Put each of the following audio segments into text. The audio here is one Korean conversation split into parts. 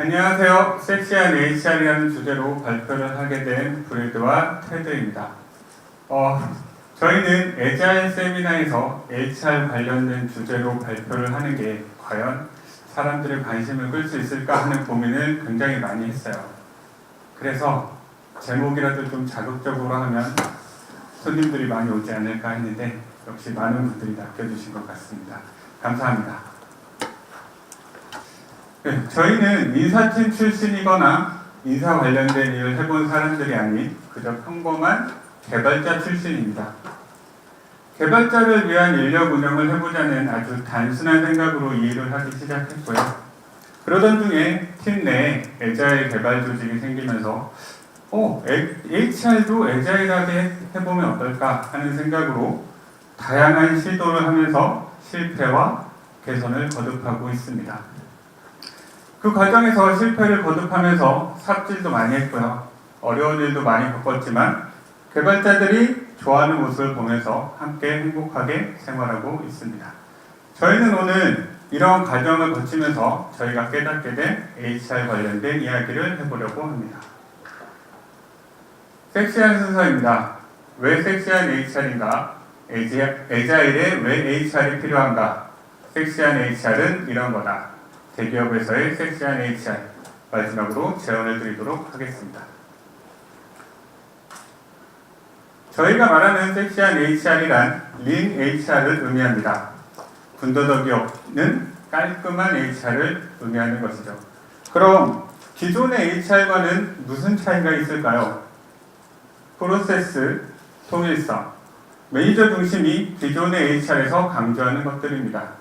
안녕하세요. 섹시한 HR이라는 주제로 발표를 하게 된 브래드와 테드입니다. 저희는 애자일 세미나에서 HR 관련된 주제로 발표를 하는 게 과연 사람들의 관심을 끌 수 있을까 하는 고민을 굉장히 많이 했어요. 그래서 제목이라도 좀 자극적으로 하면 손님들이 많이 오지 않을까 했는데 역시 많은 분들이 낚여주신 것 같습니다. 감사합니다. 네, 저희는 인사팀 출신이거나 인사 관련된 일을 해본 사람들이 아닌 그저 평범한 개발자 출신입니다. 개발자를 위한 인력 운영을 해보자는 아주 단순한 생각으로 이 일을 하기 시작했고요. 그러던 중에 팀 내에 애자일 개발 조직이 생기면서 HR도 애자일하게 해보면 어떨까 하는 생각으로 다양한 시도를 하면서 실패와 개선을 거듭하고 있습니다. 그 과정에서 실패를 거듭하면서 삽질도 많이 했고요. 어려운 일도 많이 겪었지만 개발자들이 좋아하는 모습을 보면서 함께 행복하게 생활하고 있습니다. 저희는 오늘 이런 과정을 거치면서 저희가 깨닫게 된 HR 관련된 이야기를 해보려고 합니다. 섹시한 순서입니다. 왜 섹시한 HR인가? 애자일에 왜 HR이 필요한가? 섹시한 HR은 이런 거다. 대기업에서의 섹시한 HR, 마지막으로 제언을 드리도록 하겠습니다. 저희가 말하는 섹시한 HR이란 린 HR을 의미합니다. 군더더기 없는 깔끔한 HR을 의미하는 것이죠. 그럼 기존의 HR과는 무슨 차이가 있을까요? 프로세스, 통일성, 매니저 중심이 기존의 HR에서 강조하는 것들입니다.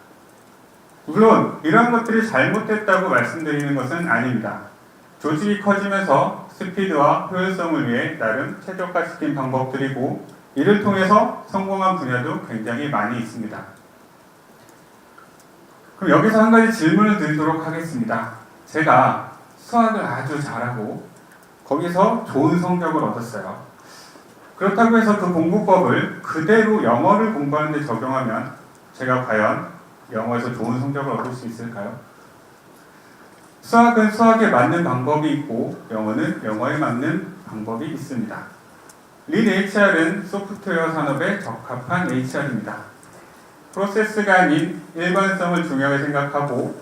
물론 이러한 것들이 잘못됐다고 말씀드리는 것은 아닙니다. 조직이 커지면서 스피드와 효율성을 위해 나름 최적화시킨 방법들이고 이를 통해서 성공한 분야도 굉장히 많이 있습니다. 그럼 여기서 한 가지 질문을 드리도록 하겠습니다. 제가 수학을 아주 잘하고 거기서 좋은 성적을 얻었어요. 그렇다고 해서 그 공부법을 그대로 영어를 공부하는 데 적용하면 제가 과연 영어에서 좋은 성적을 얻을 수 있을까요? 수학은 수학에 맞는 방법이 있고 영어는 영어에 맞는 방법이 있습니다. 린 HR은 소프트웨어 산업에 적합한 HR입니다. 프로세스가 아닌 일관성을 중요하게 생각하고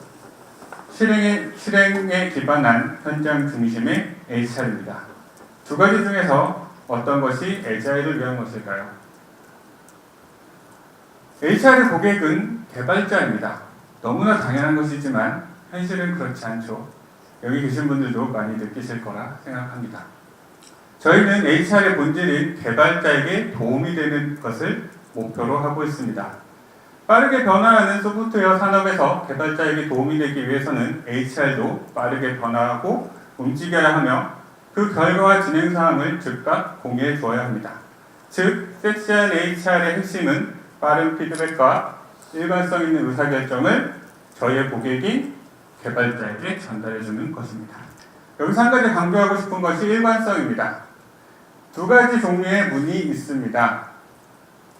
실행에 기반한 현장 중심의 HR입니다. 두 가지 중에서 어떤 것이 애자일을 위한 것일까요? HR의 고객은 개발자입니다. 너무나 당연한 것이지만 현실은 그렇지 않죠. 여기 계신 분들도 많이 느끼실 거라 생각합니다. 저희는 HR의 본질인 개발자에게 도움이 되는 것을 목표로 하고 있습니다. 빠르게 변화하는 소프트웨어 산업에서 개발자에게 도움이 되기 위해서는 HR도 빠르게 변화하고 움직여야 하며 그 결과와 진행사항을 즉각 공유해 주어야 합니다. 즉, 섹시한 HR의 핵심은 빠른 피드백과 일관성 있는 의사결정을 저희의 고객인 개발자에게 전달해주는 것입니다. 여기서 한 가지 강조하고 싶은 것이 일관성입니다. 두 가지 종류의 문이 있습니다.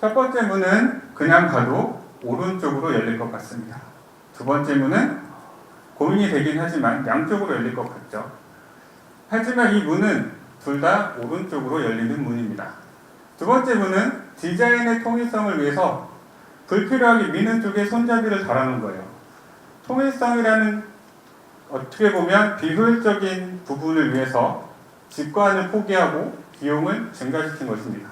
첫 번째 문은 그냥 가도 오른쪽으로 열릴 것 같습니다. 두 번째 문은 고민이 되긴 하지만 양쪽으로 열릴 것 같죠. 하지만 이 문은 둘 다 오른쪽으로 열리는 문입니다. 두 번째 문은 디자인의 통일성을 위해서 불필요하게 미는 쪽에 손잡이를 달아놓은 거예요. 통일성이라는 어떻게 보면 비효율적인 부분을 위해서 직관을 포기하고 비용을 증가시킨 것입니다.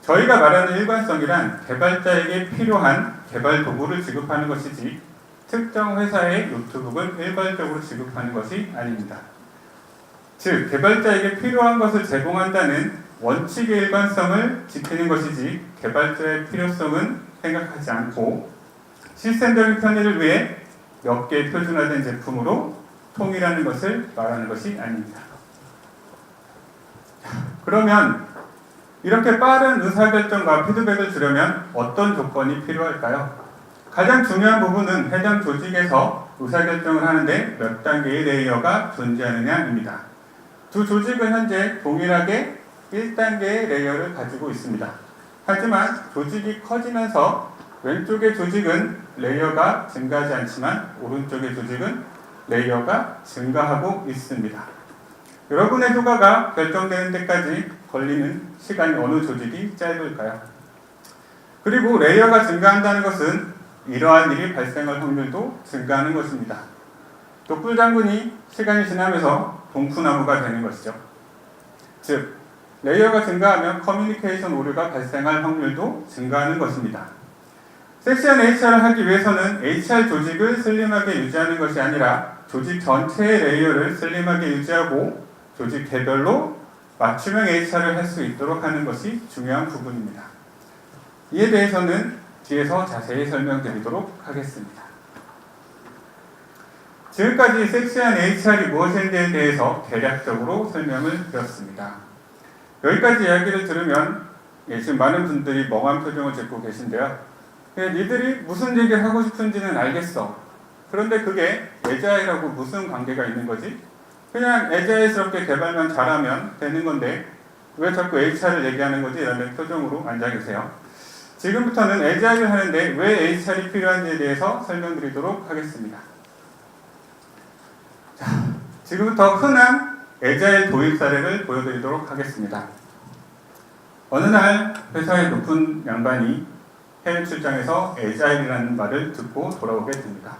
저희가 말하는 일관성이란 개발자에게 필요한 개발 도구를 지급하는 것이지 특정 회사의 노트북을 일괄적으로 지급하는 것이 아닙니다. 즉, 개발자에게 필요한 것을 제공한다는 원칙의 일관성을 지키는 것이지 개발자의 필요성은 생각하지 않고 시스템적인 편의를 위해 몇 개의 표준화된 제품으로 통일하는 것을 말하는 것이 아닙니다. 그러면 이렇게 빠른 의사결정과 피드백을 주려면 어떤 조건이 필요할까요? 가장 중요한 부분은 해당 조직에서 의사결정을 하는데 몇 단계의 레이어가 존재하느냐입니다. 두 조직은 현재 동일하게 1단계의 레이어를 가지고 있습니다. 하지만 조직이 커지면서 왼쪽의 조직은 레이어가 증가하지 않지만 오른쪽의 조직은 레이어가 증가하고 있습니다. 여러분의 효과가 결정되는 데까지 걸리는 시간이 어느 조직이 짧을까요? 그리고 레이어가 증가한다는 것은 이러한 일이 발생할 확률도 증가하는 것입니다. 또 꿀장군이 시간이 지나면서 동푸나무가 되는 것이죠. 즉, 레이어가 증가하면 커뮤니케이션 오류가 발생할 확률도 증가하는 것입니다. 섹시한 HR을 하기 위해서는 HR 조직을 슬림하게 유지하는 것이 아니라 조직 전체의 레이어를 슬림하게 유지하고 조직 개별로 맞춤형 HR을 할 수 있도록 하는 것이 중요한 부분입니다. 이에 대해서는 뒤에서 자세히 설명드리도록 하겠습니다. 지금까지 섹시한 HR이 무엇인지에 대해서 대략적으로 설명을 드렸습니다. 여기까지 이야기를 들으면 지금 많은 분들이 멍한 표정을 짓고 계신데요. 니들이 무슨 얘기를 하고 싶은지는 알겠어. 그런데 그게 에자일하고 무슨 관계가 있는 거지? 그냥 에자일스럽게 개발만 잘하면 되는 건데 왜 자꾸 HR을 얘기하는 거지? 라는 표정으로 앉아 계세요. 지금부터는 에자일을 하는데 왜 HR이 필요한지에 대해서 설명드리도록 하겠습니다. 자, 지금부터 흔한 에자일 도입 사례를 보여드리도록 하겠습니다. 어느 날 회사의 높은 양반이 해외 출장에서 에자일이라는 말을 듣고 돌아오게 됩니다.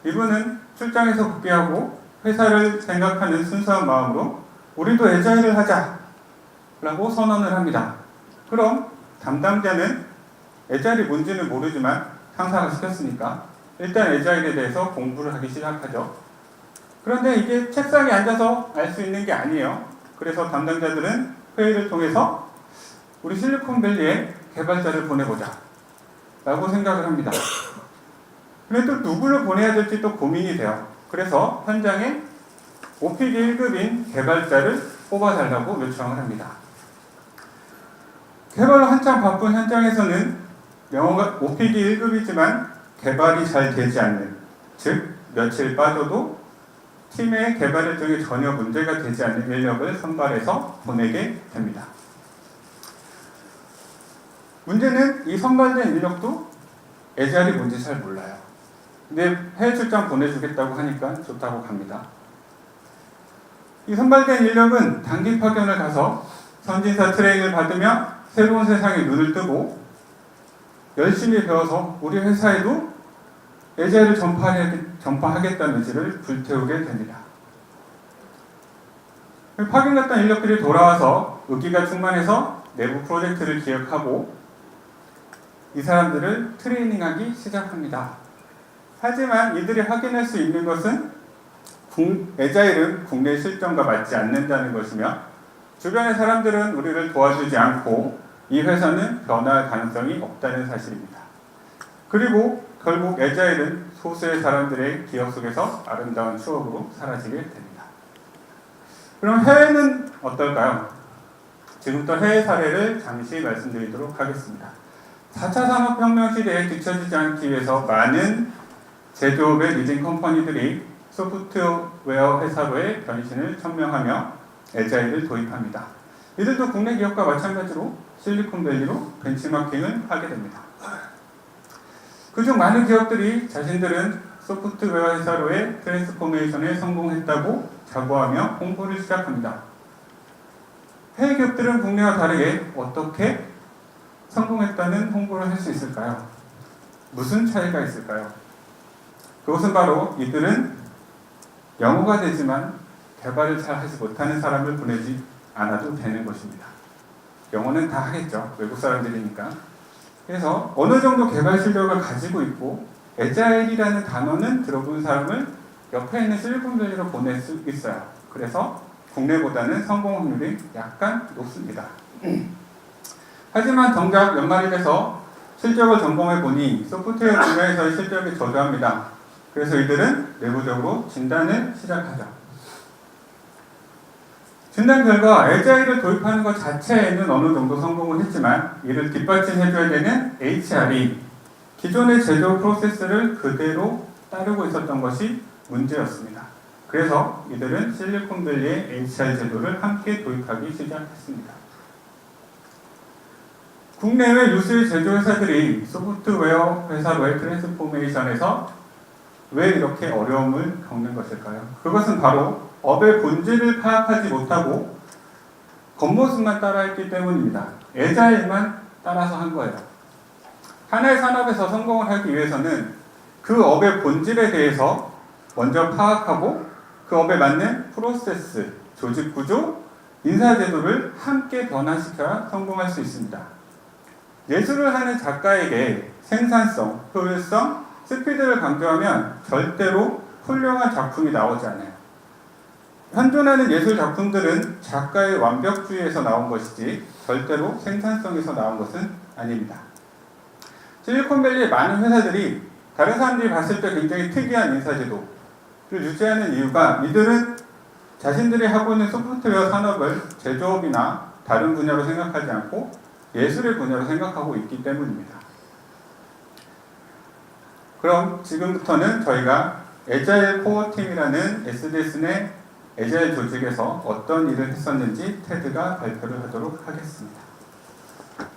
이분은 출장에서 복귀하고 회사를 생각하는 순수한 마음으로 우리도 에자일을 하자 라고 선언을 합니다. 그럼 담당자는 에자일이 뭔지는 모르지만 상사가 시켰으니까 일단 에자일에 대해서 공부를 하기 시작하죠. 그런데 이게 책상에 앉아서 알 수 있는 게 아니에요. 그래서 담당자들은 회의를 통해서 우리 실리콘밸리에 개발자를 보내보자 라고 생각을 합니다. 근데 또 누구를 보내야 될지 또 고민이 돼요. 그래서 현장에 OPD 1급인 개발자를 뽑아달라고 요청을 합니다. 개발로 한창 바쁜 현장에서는 영어가 OPD 1급이지만 개발이 잘 되지 않는, 즉 며칠 빠져도 팀의 개발 일정에 전혀 문제가 되지 않는 인력을 선발해서 보내게 됩니다. 문제는 이 선발된 인력도 에자일이 뭔지 잘 몰라요. 근데 해외 출장 보내주겠다고 하니까 좋다고 갑니다. 이 선발된 인력은 단기 파견을 가서 선진사 트레이닝을 받으며 새로운 세상에 눈을 뜨고 열심히 배워서 우리 회사에도 에자일을 전파하겠다는 의지를 불태우게 됩니다. 파견 갔던 인력들이 돌아와서 의기가 충만해서 내부 프로젝트를 기획하고 이 사람들을 트레이닝하기 시작합니다. 하지만 이들이 확인할 수 있는 것은 에자일은 국내 실정과 맞지 않는다는 것이며 주변의 사람들은 우리를 도와주지 않고 이 회사는 변화할 가능성이 없다는 사실입니다. 그리고 결국 에자일은 소수의 사람들의 기억 속에서 아름다운 추억으로 사라지게 됩니다. 그럼 해외는 어떨까요? 지금부터 해외 사례를 잠시 말씀드리도록 하겠습니다. 4차 산업혁명 시대에 뒤처지지 않기 위해서 많은 제조업의 리딩 컴퍼니들이 소프트웨어 회사로의 변신을 천명하며 에자일을 도입합니다. 이들도 국내 기업과 마찬가지로 실리콘밸리로 벤치마킹을 하게 됩니다. 그중 많은 기업들이 자신들은 소프트웨어 회사로의 트랜스포메이션에 성공했다고 자부하며 홍보를 시작합니다. 해외 기업들은 국내와 다르게 어떻게 성공했다는 홍보를 할 수 있을까요? 무슨 차이가 있을까요? 그것은 바로 이들은 영어가 되지만 개발을 잘 하지 못하는 사람을 보내지 않아도 되는 것입니다. 영어는 다 하겠죠. 외국 사람들이니까. 그래서 어느 정도 개발 실력을 가지고 있고 에자일이라는 단어는 들어본 사람을 옆에 있는 실리콘밸리로 보낼 수 있어요. 그래서 국내보다는 성공 확률이 약간 높습니다. 하지만 정작 연말이 돼서 실적을 점검해 보니 소프트웨어 분야에서의 실적이 저조합니다. 그래서 이들은 내부적으로 진단을 시작하죠. 진단 결과 에자일을 도입하는 것 자체에는 어느 정도 성공을 했지만 이를 뒷받침해줘야 되는 HR이 기존의 제조 프로세스를 그대로 따르고 있었던 것이 문제였습니다. 그래서 이들은 실리콘밸리의 HR 제도를 함께 도입하기 시작했습니다. 국내외 유수의 제조회사들이 소프트웨어 회사로의 트랜스포메이션에서 왜 이렇게 어려움을 겪는 것일까요? 그것은 바로 업의 본질을 파악하지 못하고 겉모습만 따라했기 때문입니다. 애자일만 따라서 한 거예요. 하나의 산업에서 성공을 하기 위해서는 그 업의 본질에 대해서 먼저 파악하고 그 업에 맞는 프로세스, 조직 구조, 인사제도를 함께 변화시켜야 성공할 수 있습니다. 예술을 하는 작가에게 생산성, 효율성, 스피드를 강조하면 절대로 훌륭한 작품이 나오지 않아요. 현존하는 예술 작품들은 작가의 완벽주의에서 나온 것이지 절대로 생산성에서 나온 것은 아닙니다. 실리콘밸리의 많은 회사들이 다른 사람들이 봤을 때 굉장히 특이한 인사제도를 유지하는 이유가 이들은 자신들이 하고 있는 소프트웨어 산업을 제조업이나 다른 분야로 생각하지 않고 예술의 분야로 생각하고 있기 때문입니다. 그럼 지금부터는 저희가 애자일 코어팀이라는 SDS 내 애자일 조직에서 어떤 일을 했었는지 테드가 발표를 하도록 하겠습니다.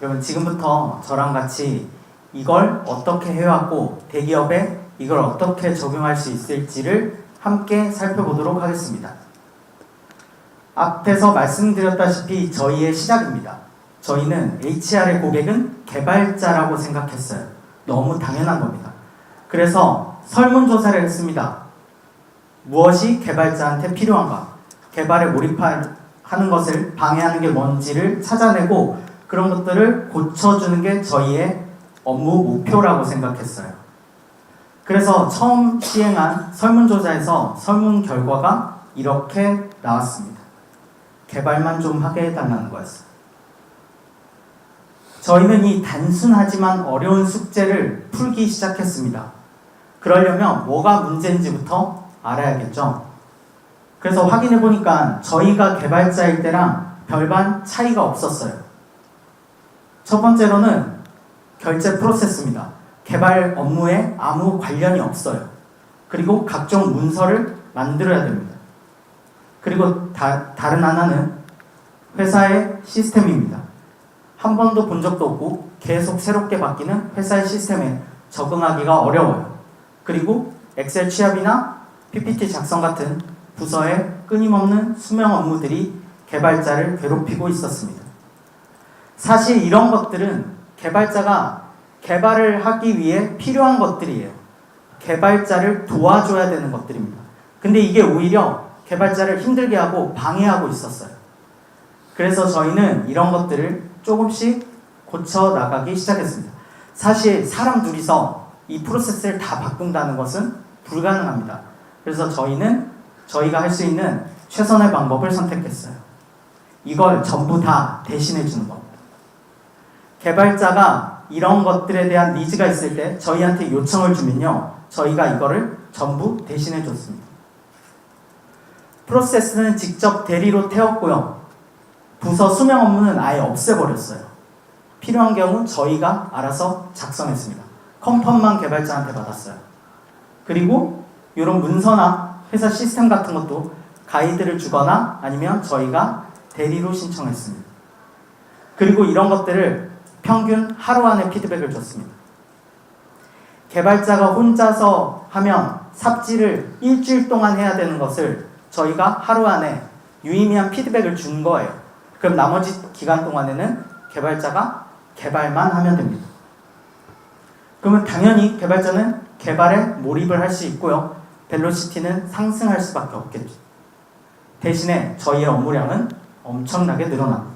여러분 지금부터 저랑 같이 이걸 어떻게 해왔고 대기업에 이걸 어떻게 적용할 수 있을지를 함께 살펴보도록 하겠습니다. 앞에서 말씀드렸다시피 저희의 시작입니다. 저희는 HR의 고객은 개발자라고 생각했어요. 너무 당연한 겁니다. 그래서 설문조사를 했습니다. 무엇이 개발자한테 필요한가? 개발에 몰입하는 것을 방해하는 게 뭔지를 찾아내고 그런 것들을 고쳐주는 게 저희의 업무 목표라고 생각했어요. 그래서 처음 시행한 설문조사에서 설문 결과가 이렇게 나왔습니다. 개발만 좀 하게 해달라는 거였어요. 저희는 이 단순하지만 어려운 숙제를 풀기 시작했습니다. 그러려면 뭐가 문제인지부터 알아야겠죠. 그래서 확인해 보니까 저희가 개발자일 때랑 별반 차이가 없었어요. 첫 번째로는 결제 프로세스입니다. 개발 업무에 아무 관련이 없어요. 그리고 각종 문서를 만들어야 됩니다. 그리고 다른 하나는 회사의 시스템입니다. 한 번도 본 적도 없고 계속 새롭게 바뀌는 회사의 시스템에 적응하기가 어려워요. 그리고 엑셀 취합이나 PPT 작성 같은 부서의 끊임없는 수명 업무들이 개발자를 괴롭히고 있었습니다. 사실 이런 것들은 개발자가 개발을 하기 위해 필요한 것들이에요. 개발자를 도와줘야 되는 것들입니다. 근데 이게 오히려 개발자를 힘들게 하고 방해하고 있었어요. 그래서 저희는 이런 것들을 조금씩 고쳐나가기 시작했습니다. 사실 사람 둘이서 이 프로세스를 다 바꾼다는 것은 불가능합니다. 그래서 저희가 할 수 있는 최선의 방법을 선택했어요. 이걸 전부 다 대신해 주는 겁니다. 개발자가 이런 것들에 대한 니즈가 있을 때 저희한테 요청을 주면요, 저희가 이거를 전부 대신해 줬습니다. 프로세스는 직접 대리로 태웠고요. 부서 수명 업무는 아예 없애버렸어요. 필요한 경우 저희가 알아서 작성했습니다. 컨펌만 개발자한테 받았어요. 그리고 이런 문서나 회사 시스템 같은 것도 가이드를 주거나 아니면 저희가 대리로 신청했습니다. 그리고 이런 것들을 평균 하루 안에 피드백을 줬습니다. 개발자가 혼자서 하면 삽질을 일주일 동안 해야 되는 것을 저희가 하루 안에 유의미한 피드백을 준 거예요. 그럼 나머지 기간 동안에는 개발자가 개발만 하면 됩니다. 그러면 당연히 개발자는 개발에 몰입을 할 수 있고요. 벨로시티는 상승할 수밖에 없겠죠. 대신에 저희의 업무량은 엄청나게 늘어납니다.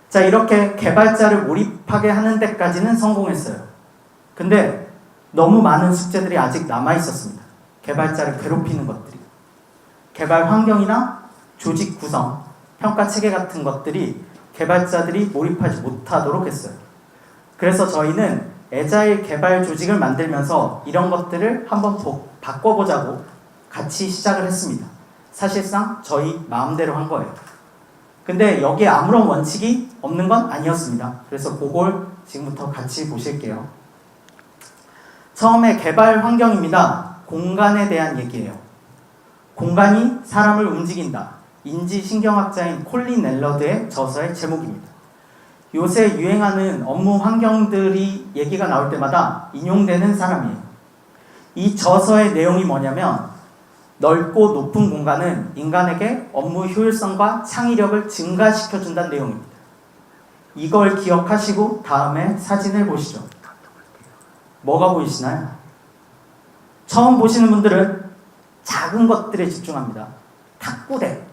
자, 이렇게 개발자를 몰입하게 하는 데까지는 성공했어요. 근데 너무 많은 숙제들이 아직 남아 있었습니다. 개발자를 괴롭히는 것들이. 개발 환경이나 조직 구성, 평가 체계 같은 것들이 개발자들이 몰입하지 못하도록 했어요. 그래서 저희는 애자일 개발 조직을 만들면서 이런 것들을 한번 바꿔보자고 같이 시작을 했습니다. 사실상 저희 마음대로 한 거예요. 근데 여기에 아무런 원칙이 없는 건 아니었습니다. 그래서 그걸 지금부터 같이 보실게요. 처음에 개발 환경입니다. 공간에 대한 얘기예요. 공간이 사람을 움직인다. 인지신경학자인 콜린 앨러드의 저서의 제목입니다. 요새 유행하는 업무 환경들이 얘기가 나올 때마다 인용되는 사람이에요. 이 저서의 내용이 뭐냐면 넓고 높은 공간은 인간에게 업무 효율성과 창의력을 증가시켜준다는 내용입니다. 이걸 기억하시고 다음에 사진을 보시죠. 뭐가 보이시나요? 처음 보시는 분들은 작은 것들에 집중합니다. 탁구대,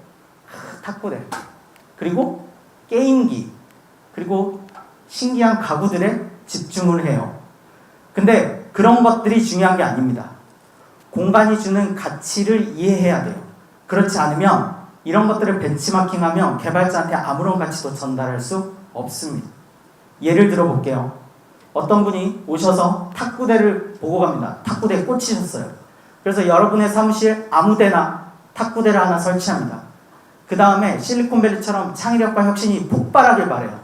그리고 게임기, 그리고 신기한 가구들에 집중을 해요. 근데 그런 것들이 중요한 게 아닙니다. 공간이 주는 가치를 이해해야 돼요. 그렇지 않으면 이런 것들을 벤치마킹하면 개발자한테 아무런 가치도 전달할 수 없습니다. 예를 들어 볼게요. 어떤 분이 오셔서 탁구대를 보고 갑니다. 탁구대에 꽂히셨어요. 그래서 여러분의 사무실 아무데나 탁구대를 하나 설치합니다. 그 다음에 실리콘밸리처럼 창의력과 혁신이 폭발하길 바래요.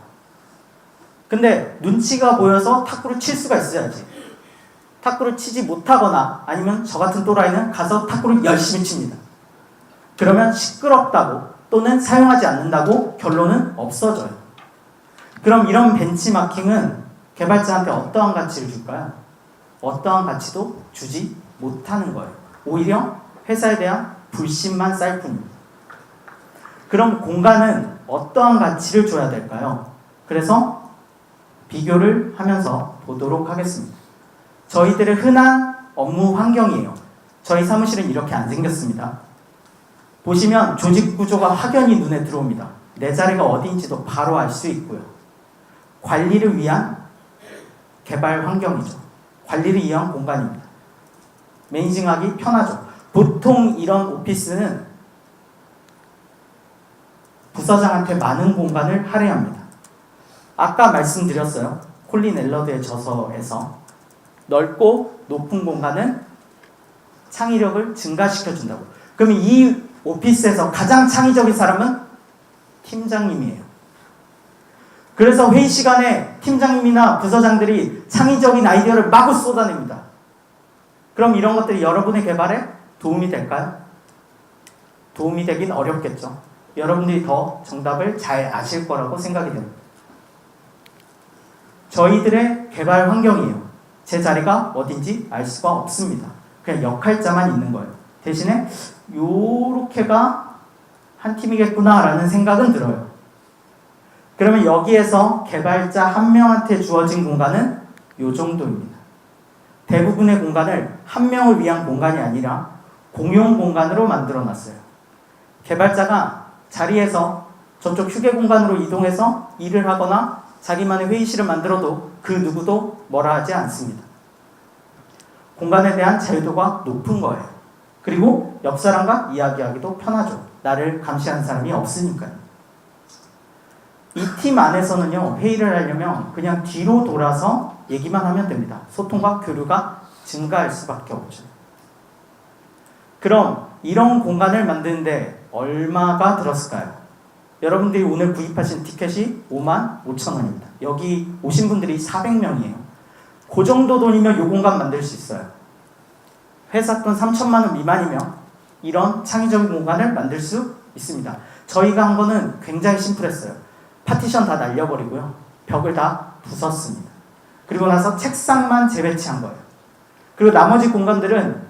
근데 눈치가 보여서 탁구를 칠 수가 있어야지. 탁구를 치지 못하거나 아니면 저 같은 또라이는 가서 탁구를 열심히 칩니다. 그러면 시끄럽다고 또는 사용하지 않는다고 결론은 없어져요. 그럼 이런 벤치마킹은 개발자한테 어떠한 가치를 줄까요? 어떠한 가치도 주지 못하는 거예요. 오히려 회사에 대한 불신만 쌓일 뿐입니다. 그럼 공간은 어떠한 가치를 줘야 될까요? 그래서 비교를 하면서 보도록 하겠습니다. 저희들의 흔한 업무 환경이에요. 저희 사무실은 이렇게 안 생겼습니다. 보시면 조직 구조가 확연히 눈에 들어옵니다. 내 자리가 어디인지도 바로 알 수 있고요. 관리를 위한 개발 환경이죠. 관리를 위한 공간입니다. 매니징하기 편하죠. 보통 이런 오피스는 부서장한테 많은 공간을 할애합니다. 아까 말씀드렸어요. 콜린 엘러드의 저서에서 넓고 높은 공간은 창의력을 증가시켜준다고. 그럼 이 오피스에서 가장 창의적인 사람은 팀장님이에요. 그래서 회의 시간에 팀장님이나 부서장들이 창의적인 아이디어를 마구 쏟아냅니다. 그럼 이런 것들이 여러분의 개발에 도움이 될까요? 도움이 되긴 어렵겠죠. 여러분들이 더 정답을 잘 아실 거라고 생각이 됩니다. 저희들의 개발 환경이에요. 제 자리가 어딘지 알 수가 없습니다. 그냥 역할자만 있는 거예요. 대신에 요렇게가 한 팀이겠구나 라는 생각은 들어요. 그러면 여기에서 개발자 한 명한테 주어진 공간은 요 정도입니다. 대부분의 공간을 한 명을 위한 공간이 아니라 공용 공간으로 만들어 놨어요. 개발자가 자리에서 저쪽 휴게 공간으로 이동해서 일을 하거나 자기만의 회의실을 만들어도 그 누구도 뭐라 하지 않습니다. 공간에 대한 자유도가 높은 거예요. 그리고 옆 사람과 이야기하기도 편하죠. 나를 감시하는 사람이 없으니까요. 이 팀 안에서는요, 회의를 하려면 그냥 뒤로 돌아서 얘기만 하면 됩니다. 소통과 교류가 증가할 수밖에 없죠. 그럼 이런 공간을 만드는데 얼마가 들었을까요? 여러분들이 오늘 구입하신 티켓이 55,000원입니다. 여기 오신 분들이 400명이에요. 그 정도 돈이면 이 공간 만들 수 있어요. 회사 돈 3,000만 원 미만이면 이런 창의적인 공간을 만들 수 있습니다. 저희가 한 거는 굉장히 심플했어요. 파티션 다 날려버리고요. 벽을 다 부쉈습니다. 그리고 나서 책상만 재배치한 거예요. 그리고 나머지 공간들은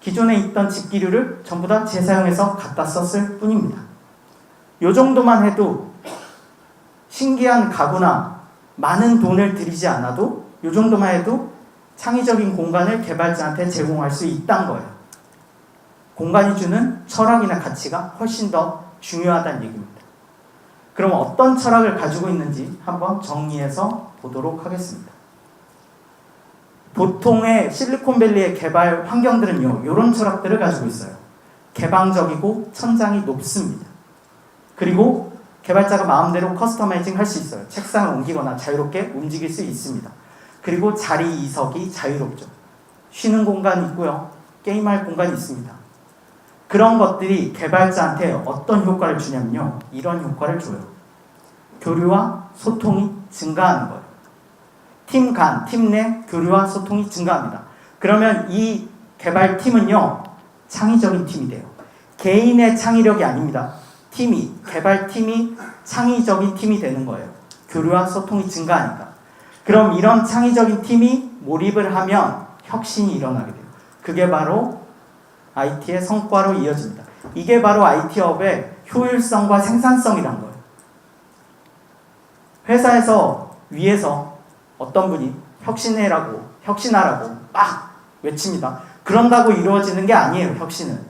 기존에 있던 집기류를 전부 다 재사용해서 갖다 썼을 뿐입니다. 요 정도만 해도 신기한 가구나 많은 돈을 들이지 않아도 요 정도만 해도 창의적인 공간을 개발자한테 제공할 수 있다는 거예요. 공간이 주는 철학이나 가치가 훨씬 더 중요하다는 얘기입니다. 그럼 어떤 철학을 가지고 있는지 한번 정리해서 보도록 하겠습니다. 보통의 실리콘밸리의 개발 환경들은요, 이런 철학들을 가지고 있어요. 개방적이고 천장이 높습니다. 그리고 개발자가 마음대로 커스터마이징 할 수 있어요. 책상을 옮기거나 자유롭게 움직일 수 있습니다. 그리고 자리 이석이 자유롭죠. 쉬는 공간이 있고요. 게임할 공간이 있습니다. 그런 것들이 개발자한테 어떤 효과를 주냐면요. 이런 효과를 줘요. 교류와 소통이 증가하는 거예요. 팀 간, 팀 내 교류와 소통이 증가합니다. 그러면 이 개발팀은요. 창의적인 팀이 돼요. 개인의 창의력이 아닙니다. 개발팀이 창의적인 팀이 되는 거예요. 교류와 소통이 증가하니까. 그럼 이런 창의적인 팀이 몰입을 하면 혁신이 일어나게 돼요. 그게 바로 IT의 성과로 이어집니다. 이게 바로 IT업의 효율성과 생산성이란 거예요. 회사에서 위에서 어떤 분이 혁신하라고 막 외칩니다. 그런다고 이루어지는 게 아니에요, 혁신은.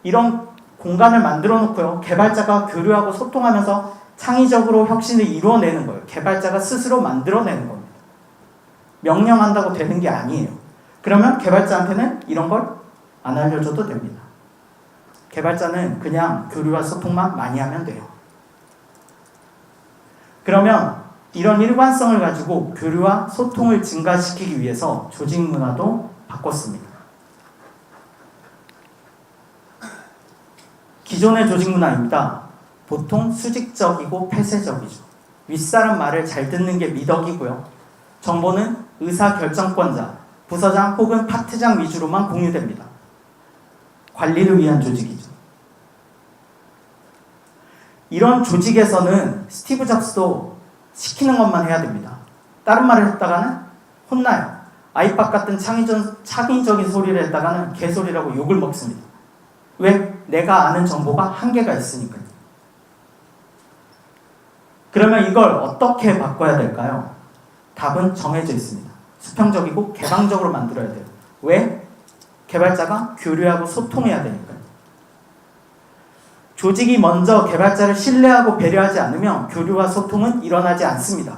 이런 공간을 만들어 놓고요. 개발자가 교류하고 소통하면서 창의적으로 혁신을 이루어내는 거예요. 개발자가 스스로 만들어내는 겁니다. 명령한다고 되는 게 아니에요. 그러면 개발자한테는 이런 걸 안 알려줘도 됩니다. 개발자는 그냥 교류와 소통만 많이 하면 돼요. 그러면 이런 일관성을 가지고 교류와 소통을 증가시키기 위해서 조직 문화도 바꿨습니다. 기존의 조직 문화입니다. 보통 수직적이고 폐쇄적이죠. 윗사람 말을 잘 듣는 게 미덕이고요. 정보는 의사결정권자, 부서장 혹은 파트장 위주로만 공유됩니다. 관리를 위한 조직이죠. 이런 조직에서는 스티브 잡스도 시키는 것만 해야 됩니다. 다른 말을 했다가는 혼나요. 아이팟 같은 창의적인 소리를 했다가는 개소리라고 욕을 먹습니다. 왜? 내가 아는 정보가 한계가 있으니까요. 그러면 이걸 어떻게 바꿔야 될까요? 답은 정해져 있습니다. 수평적이고 개방적으로 만들어야 돼요. 왜? 개발자가 교류하고 소통해야 되니까요. 조직이 먼저 개발자를 신뢰하고 배려하지 않으면 교류와 소통은 일어나지 않습니다.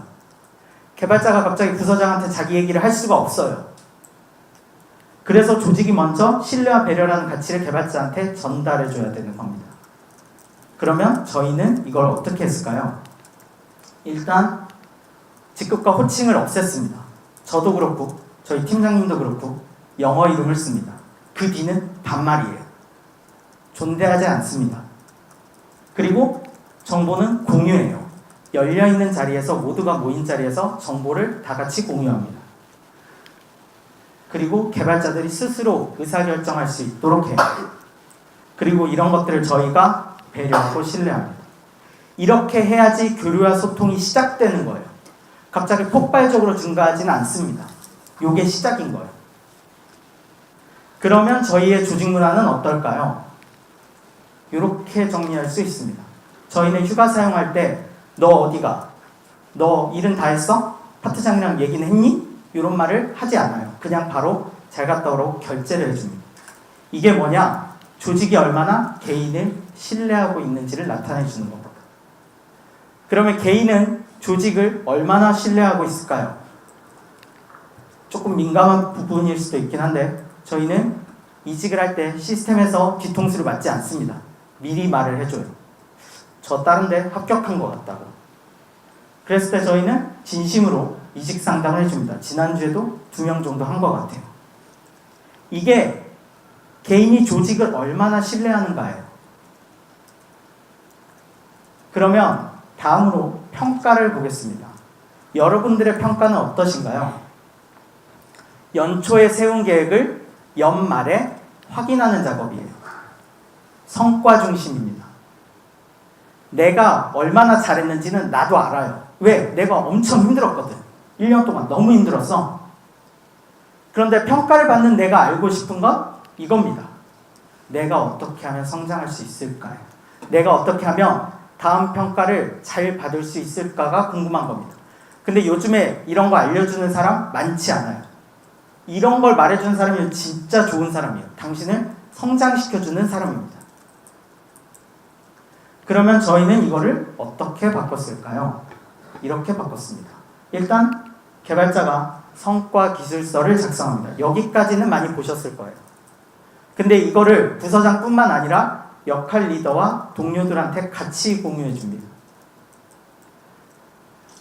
개발자가 갑자기 부서장한테 자기 얘기를 할 수가 없어요. 그래서 조직이 먼저 신뢰와 배려라는 가치를 개발자한테 전달해 줘야 되는 겁니다. 그러면 저희는 이걸 어떻게 했을까요? 일단 직급과 호칭을 없앴습니다. 저도 그렇고 저희 팀장님도 그렇고 영어 이름을 씁니다. 그 뒤는 반말이에요. 존대하지 않습니다. 그리고 정보는 공유해요. 열려있는 자리에서 모두가 모인 자리에서 정보를 다 같이 공유합니다. 그리고 개발자들이 스스로 의사결정할 수 있도록 해요. 그리고 이런 것들을 저희가 배려하고 신뢰합니다. 이렇게 해야지 교류와 소통이 시작되는 거예요. 갑자기 폭발적으로 증가하지는 않습니다. 이게 시작인 거예요. 그러면 저희의 조직 문화는 어떨까요? 이렇게 정리할 수 있습니다. 저희는 휴가 사용할 때 너 어디가? 너 일은 다 했어? 파트장이랑 얘기는 했니? 이런 말을 하지 않아요. 그냥 바로 잘 갔다 오라고 결제를 해줍니다. 이게 뭐냐? 조직이 얼마나 개인을 신뢰하고 있는지를 나타내 주는 겁니다. 그러면 개인은 조직을 얼마나 신뢰하고 있을까요? 조금 민감한 부분일 수도 있긴 한데 저희는 이직을 할 때 시스템에서 뒤통수를 맞지 않습니다. 미리 말을 해줘요. 저 다른 데 합격한 것 같다고. 그랬을 때 저희는 진심으로 이직 상담을 해줍니다. 지난주에도 2명 정도 한 것 같아요. 이게 개인이 조직을 얼마나 신뢰하는가예요. 그러면 다음으로 평가를 보겠습니다. 여러분들의 평가는 어떠신가요? 연초에 세운 계획을 연말에 확인하는 작업이에요. 성과 중심입니다. 내가 얼마나 잘했는지는 나도 알아요. 왜? 내가 엄청 힘들었거든. 1년 동안 너무 힘들었어. 그런데 평가를 받는 내가 알고 싶은 건 이겁니다. 내가 어떻게 하면 성장할 수 있을까요? 내가 어떻게 하면 다음 평가를 잘 받을 수 있을까가 궁금한 겁니다. 근데 요즘에 이런 거 알려주는 사람 많지 않아요. 이런 걸 말해주는 사람이 진짜 좋은 사람이에요. 당신을 성장시켜주는 사람입니다. 그러면 저희는 이거를 어떻게 바꿨을까요? 이렇게 바꿨습니다. 일단 개발자가 성과 기술서를 작성합니다. 여기까지는 많이 보셨을 거예요. 근데 이거를 부서장뿐만 아니라 역할 리더와 동료들한테 같이 공유해 줍니다.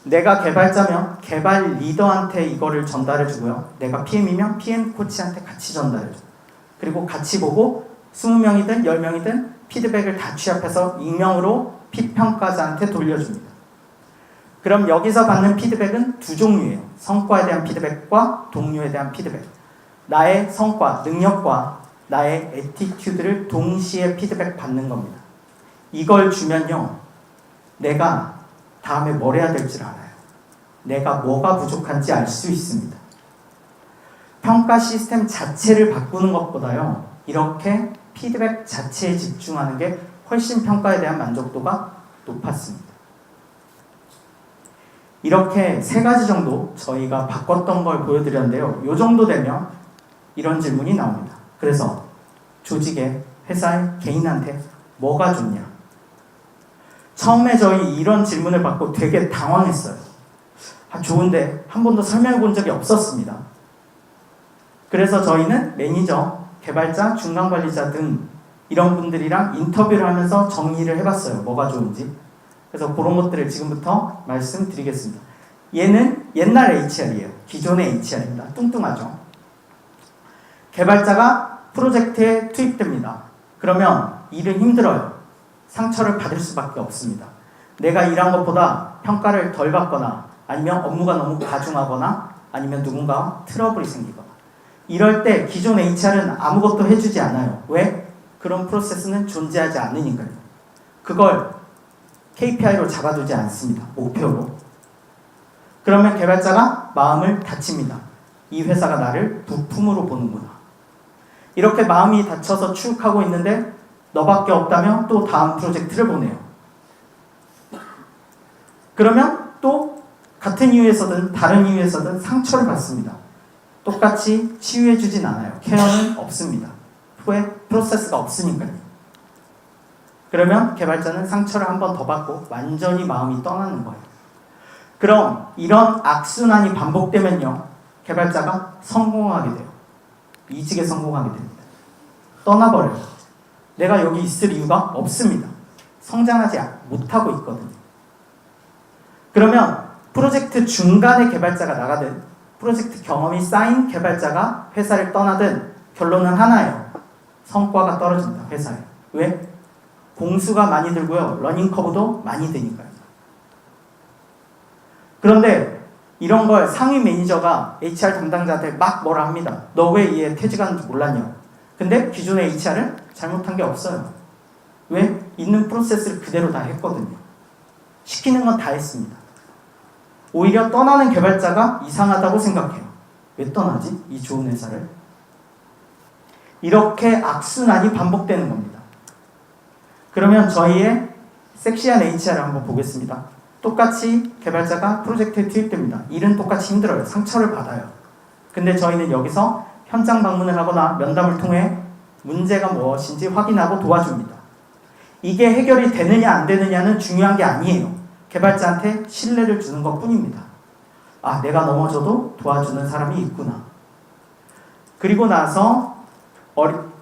내가 개발자면 개발 리더한테 이거를 전달해 주고요. 내가 PM이면 PM 코치한테 같이 전달해 줘요. 그리고 같이 보고 20명이든 10명이든 피드백을 다 취합해서 익명으로 피평가자한테 돌려줍니다. 그럼 여기서 받는 피드백은 두 종류예요. 성과에 대한 피드백과 동료에 대한 피드백. 나의 성과, 능력과 나의 애티튜드를 동시에 피드백 받는 겁니다. 이걸 주면요. 내가 다음에 뭘 해야 될지 알아요. 내가 뭐가 부족한지 알 수 있습니다. 평가 시스템 자체를 바꾸는 것보다요, 이렇게 피드백 자체에 집중하는 게 훨씬 평가에 대한 만족도가 높았습니다. 이렇게 세 가지 정도 저희가 바꿨던 걸 보여드렸는데요. 이 정도 되면 이런 질문이 나옵니다. 그래서 조직에, 회사에, 개인한테 뭐가 좋냐? 처음에 저희 이런 질문을 받고 되게 당황했어요. 좋은데 한 번도 설명해 본 적이 없었습니다. 그래서 저희는 매니저, 개발자, 중간관리자 등 이런 분들이랑 인터뷰를 하면서 정리를 해봤어요. 뭐가 좋은지. 그래서 그런 것들을 지금부터 말씀드리겠습니다. 얘는 옛날 HR이에요. 기존의 HR입니다. 뚱뚱하죠. 개발자가 프로젝트에 투입됩니다. 그러면 일은 힘들어요. 상처를 받을 수밖에 없습니다. 내가 일한 것보다 평가를 덜 받거나 아니면 업무가 너무 과중하거나 아니면 누군가 트러블이 생기거나 이럴 때 기존 HR은 아무것도 해주지 않아요. 왜? 그런 프로세스는 존재하지 않으니까요. 그걸 KPI로 잡아두지 않습니다. 목표로. 그러면 개발자가 마음을 다칩니다. 이 회사가 나를 부품으로 보는구나. 이렇게 마음이 다쳐서 추억하고 있는데 너밖에 없다면 또 다음 프로젝트를 보내요. 그러면 또 같은 이유에서든 다른 이유에서든 상처를 받습니다. 똑같이 치유해주진 않아요. 케어는 없습니다. 후에 프로세스가 없으니까요. 그러면 개발자는 상처를 한 번 더 받고 완전히 마음이 떠나는 거예요. 그럼 이런 악순환이 반복되면요, 개발자가 성공하게 돼요. 이직에 성공하게 됩니다. 떠나버려요. 내가 여기 있을 이유가 없습니다. 성장하지 못하고 있거든요. 그러면 프로젝트 중간에 개발자가 나가든 프로젝트 경험이 쌓인 개발자가 회사를 떠나든 결론은 하나예요. 성과가 떨어집니다. 회사에. 왜? 공수가 많이 들고요. 러닝커브도 많이 드니까요. 그런데 이런 걸 상위 매니저가 HR 담당자한테 막 뭐라 합니다. 너 왜 얘 퇴직하는지 몰랐냐고. 근데 기존의 HR은 잘못한 게 없어요. 왜? 있는 프로세스를 그대로 다 했거든요. 시키는 건 다 했습니다. 오히려 떠나는 개발자가 이상하다고 생각해요. 왜 떠나지? 이 좋은 회사를. 이렇게 악순환이 반복되는 겁니다. 그러면 저희의 섹시한 HR을 한번 보겠습니다. 똑같이 개발자가 프로젝트에 투입됩니다. 일은 똑같이 힘들어요. 상처를 받아요. 근데 저희는 여기서 현장 방문을 하거나 면담을 통해 문제가 무엇인지 확인하고 도와줍니다. 이게 해결이 되느냐 안 되느냐는 중요한 게 아니에요. 개발자한테 신뢰를 주는 것 뿐입니다. 아, 내가 넘어져도 도와주는 사람이 있구나. 그리고 나서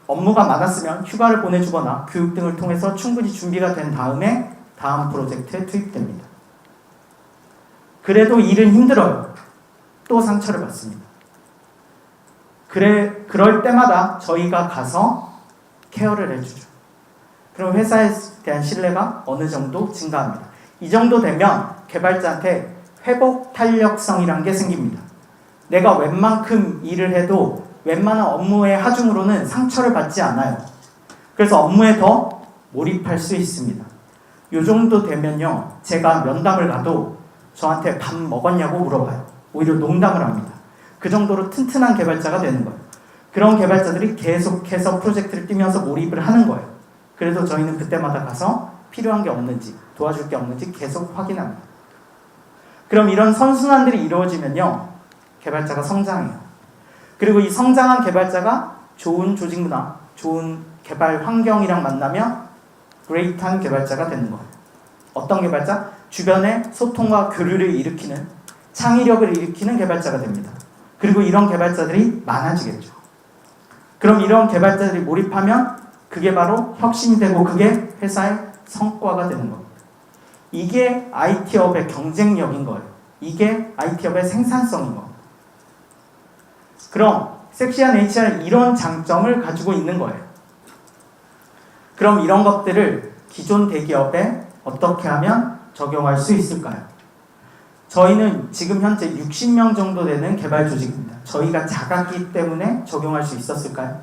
업무가 많았으면 휴가를 보내주거나 교육 등을 통해서 충분히 준비가 된 다음에 다음 프로젝트에 투입됩니다. 그래도 일은 힘들어요. 또 상처를 받습니다. 그럴 때마다 저희가 가서 케어를 해주죠. 그럼 회사에 대한 신뢰가 어느 정도 증가합니다. 이 정도 되면 개발자한테 회복 탄력성이란 게 생깁니다. 내가 웬만큼 일을 해도 웬만한 업무의 하중으로는 상처를 받지 않아요. 그래서 업무에 더 몰입할 수 있습니다. 이 정도 되면요, 제가 면담을 가도 저한테 밥 먹었냐고 물어봐요. 오히려 농담을 합니다. 그 정도로 튼튼한 개발자가 되는 거예요. 그런 개발자들이 계속해서 프로젝트를 뛰면서 몰입을 하는 거예요. 그래서 저희는 그때마다 가서 필요한 게 없는지, 도와줄 게 없는지 계속 확인합니다. 그럼 이런 선순환들이 이루어지면요, 개발자가 성장해요. 그리고 이 성장한 개발자가 좋은 조직 문화, 좋은 개발 환경이랑 만나면 그레이트한 개발자가 되는 거예요. 어떤 개발자? 주변에 소통과 교류를 일으키는, 창의력을 일으키는 개발자가 됩니다. 그리고 이런 개발자들이 많아지겠죠. 그럼 이런 개발자들이 몰입하면 그게 바로 혁신이 되고 그게 회사의 성과가 되는 겁니다. 이게 IT업의 경쟁력인 거예요. 이게 IT업의 생산성인 겁니다. 그럼 섹시한 HR은 이런 장점을 가지고 있는 거예요. 그럼 이런 것들을 기존 대기업에 어떻게 하면 적용할 수 있을까요? 저희는 지금 현재 60명 정도 되는 개발 조직입니다. 저희가 작았기 때문에 적용할 수 있었을까요?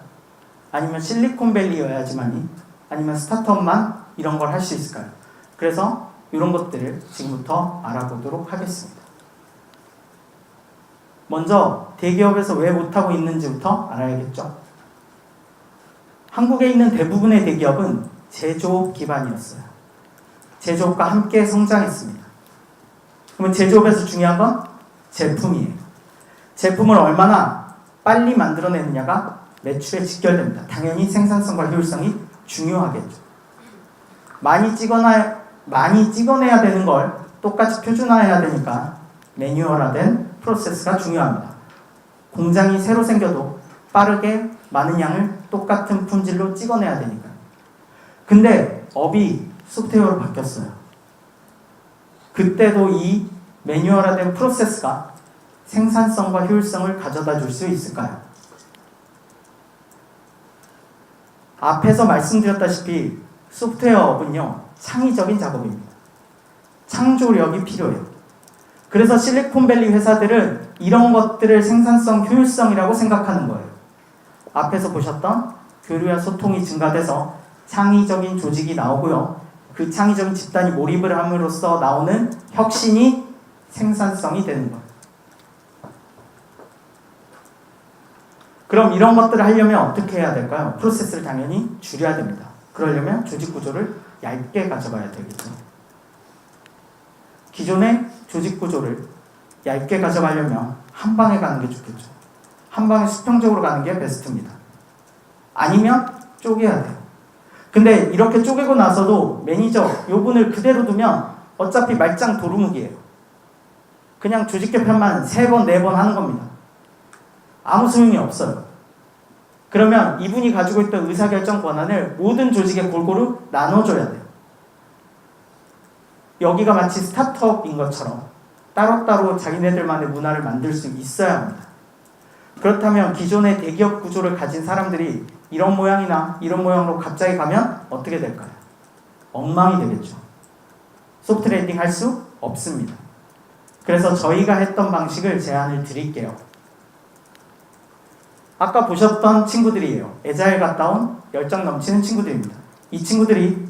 아니면 실리콘밸리여야지만이? 아니면 스타트업만 이런 걸 할 수 있을까요? 그래서 이런 것들을 지금부터 알아보도록 하겠습니다. 먼저 대기업에서 왜 못하고 있는지부터 알아야겠죠. 한국에 있는 대부분의 대기업은 제조업 기반이었어요. 제조업과 함께 성장했습니다. 그러면 제조업에서 중요한 건 제품이에요. 제품을 얼마나 빨리 만들어내느냐가 매출에 직결됩니다. 당연히 생산성과 효율성이 중요하겠죠. 많이 찍어내야 되는 걸 똑같이 표준화해야 되니까 매뉴얼화된 프로세스가 중요합니다. 공장이 새로 생겨도 빠르게 많은 양을 똑같은 품질로 찍어내야 되니까요. 근데 업이 소프트웨어로 바뀌었어요. 그때도 이 매뉴얼화된 프로세스가 생산성과 효율성을 가져다 줄 수 있을까요? 앞에서 말씀드렸다시피 소프트웨어업은요, 창의적인 작업입니다. 창조력이 필요해요. 그래서 실리콘밸리 회사들은 이런 것들을 생산성, 효율성이라고 생각하는 거예요. 앞에서 보셨던 교류와 소통이 증가돼서 창의적인 조직이 나오고요. 그 창의적인 집단이 몰입을 함으로써 나오는 혁신이 생산성이 되는 거예요. 그럼 이런 것들을 하려면 어떻게 해야 될까요? 프로세스를 당연히 줄여야 됩니다. 그러려면 조직 구조를 얇게 가져가야 되겠죠. 기존의 조직 구조를 얇게 가져가려면 한 방에 가는 게 좋겠죠. 한 방에 수평적으로 가는 게 베스트입니다. 아니면 쪼개야 돼요. 근데 이렇게 쪼개고 나서도 매니저 요분을 그대로 두면 어차피 말짱 도루묵이에요. 그냥 조직 개편만 3번, 4번 하는 겁니다. 아무 소용이 없어요. 그러면 이분이 가지고 있던 의사결정 권한을 모든 조직에 골고루 나눠줘야 돼요. 여기가 마치 스타트업인 것처럼 따로따로 자기네들만의 문화를 만들 수 있어야 합니다. 그렇다면 기존의 대기업 구조를 가진 사람들이 이런 모양이나 이런 모양으로 갑자기 가면 어떻게 될까요? 엉망이 되겠죠. 소프트 랜딩 할 수 없습니다. 그래서 저희가 했던 방식을 제안을 드릴게요. 아까 보셨던 친구들이에요. 에자일 갔다 온 열정 넘치는 친구들입니다. 이 친구들이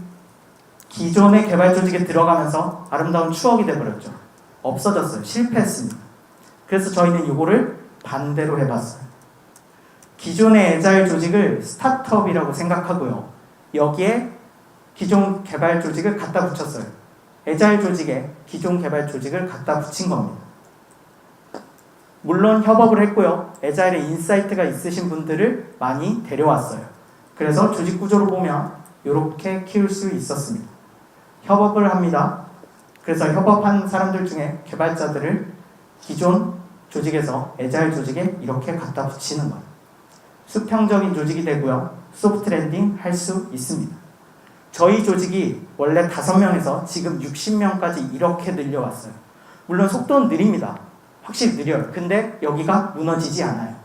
기존의 개발 조직에 들어가면서 아름다운 추억이 돼버렸죠. 없어졌어요. 실패했습니다. 그래서 저희는 이거를 반대로 해봤어요. 기존의 에자일 조직을 스타트업이라고 생각하고요. 여기에 기존 개발 조직을 갖다 붙였어요. 에자일 조직에 기존 개발 조직을 갖다 붙인 겁니다. 물론 협업을 했고요. 에자일에 인사이트가 있으신 분들을 많이 데려왔어요. 그래서 조직 구조로 보면 이렇게 키울 수 있었습니다. 협업을 합니다. 그래서 협업한 사람들 중에 개발자들을 기존 조직에서 에자일 조직에 이렇게 갖다 붙이는 거예요. 수평적인 조직이 되고요. 소프트 랜딩 할 수 있습니다. 저희 조직이 원래 5명에서 지금 60명까지 이렇게 늘려왔어요. 물론 속도는 느립니다. 확실히 느려요. 근데 여기가 무너지지 않아요.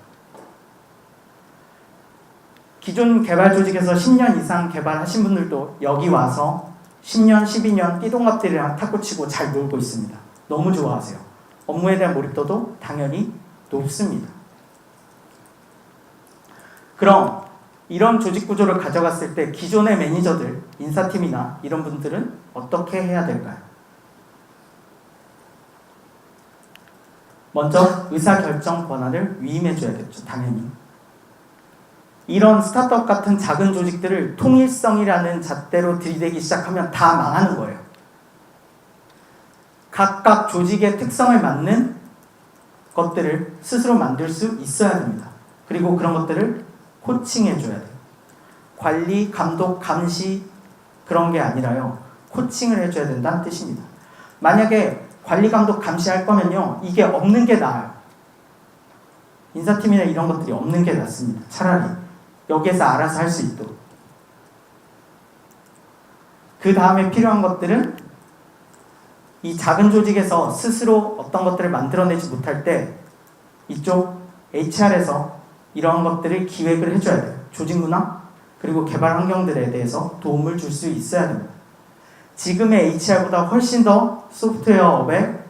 기존 개발 조직에서 10년 이상 개발하신 분들도 여기 와서 10년, 12년 띠동갑들이랑 탁구치고 잘 놀고 있습니다. 너무 좋아하세요. 업무에 대한 몰입도도 당연히 높습니다. 그럼 이런 조직 구조를 가져갔을 때 기존의 매니저들, 인사팀이나 이런 분들은 어떻게 해야 될까요? 먼저 의사결정 권한을 위임해줘야겠죠. 당연히. 이런 스타트업 같은 작은 조직들을 통일성이라는 잣대로 들이대기 시작하면 다 망하는 거예요. 각각 조직의 특성을 맞는 것들을 스스로 만들 수 있어야 됩니다. 그리고 그런 것들을 코칭해줘야 돼요. 관리, 감독, 감시 그런 게 아니라요. 코칭을 해줘야 된다는 뜻입니다. 만약에 관리, 감독, 감시할 거면요. 이게 없는 게 나아요. 인사팀이나 이런 것들이 없는 게 낫습니다. 차라리 여기에서 알아서 할 수 있도록. 그 다음에 필요한 것들은 이 작은 조직에서 스스로 어떤 것들을 만들어내지 못할 때 이쪽 HR에서 이런 것들을 기획을 해줘야 돼요. 조직 문화 그리고 개발 환경들에 대해서 도움을 줄 수 있어야 됩니다. 지금의 HR보다 훨씬 더 소프트웨어업에